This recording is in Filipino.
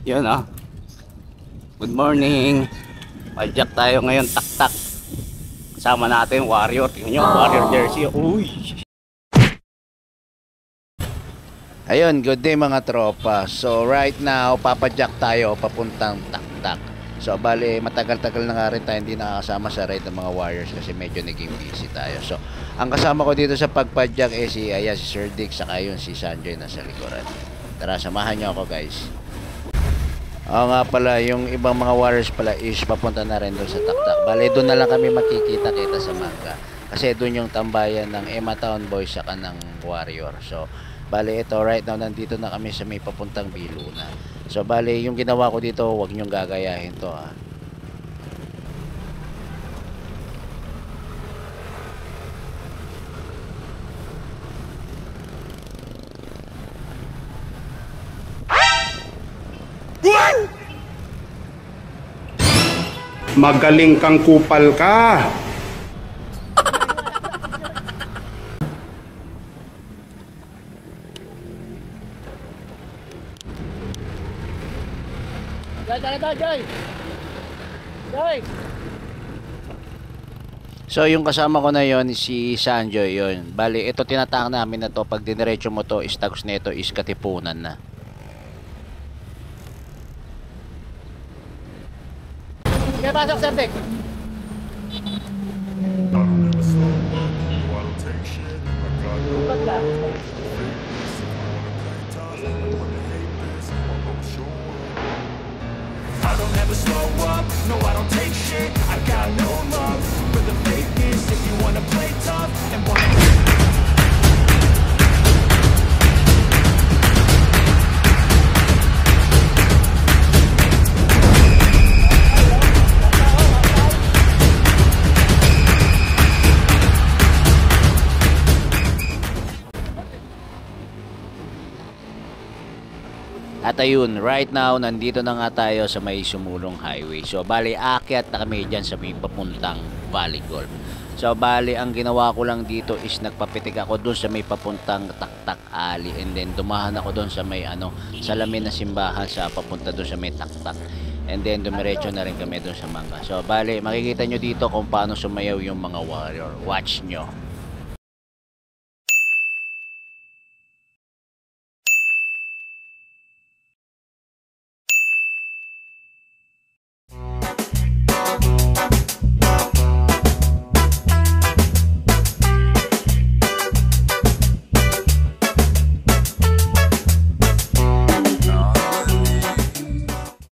Yun ah. Good morning. Pajak tayo ngayon, tak-tak. Kasama natin Warrior. Tingnan nyo, Warrior jersey. Uy! Ayun, good day mga tropa. So right now, papajak tayo papuntang tak-tak. So bali, matagal-tagal na nga rin tayo hindi nakakasama sa ride ng mga Warriors kasi medyo naging busy tayo. So, ang kasama ko dito sa pagpadyak si Sir Dick, saka yun si Sanjay na sa likuran. Tara, samahan nyo ako guys. Oo nga pala, yung ibang mga Warriors pala is papunta na rin doon sa tak-tak. Bali, doon na lang kami makikita-kita sa mangga. Kasi doon yung tambayan ng Emma Town Boys saka ng Warrior. So, bali ito, right now, nandito na kami sa may papuntang Biluna. So, bali, yung ginawa ko dito, huwag nyong gagayahin to ha. Magaling kang kupal ka. So yung kasama ko na yon si Sanjoy yon. Bali ito tinatawag namin na to pag diniretso mo to is tagus nito is Katipunan na. Sige, pasok Sir Dick. I don't ever slow up, no I don't take shit. I got no love for the fakeness. If you wanna play tough and wanna At ayun, right now, nandito na nga tayo sa may Sumulong Highway. So, bali, aakyat na kami dyan sa may papuntang Valley Golf. So, bali, ang ginawa ko lang dito is nagpapitik ako dun sa may papuntang Tak-Tak Alley. And then, dumahan ako dun sa may, salamin na simbahan sa papunta dun sa may Tak-Tak. And then, dumiretso na rin kami dun sa Mangga. So, bali, makikita nyo dito kung paano sumayaw yung mga Warrior. Watch nyo.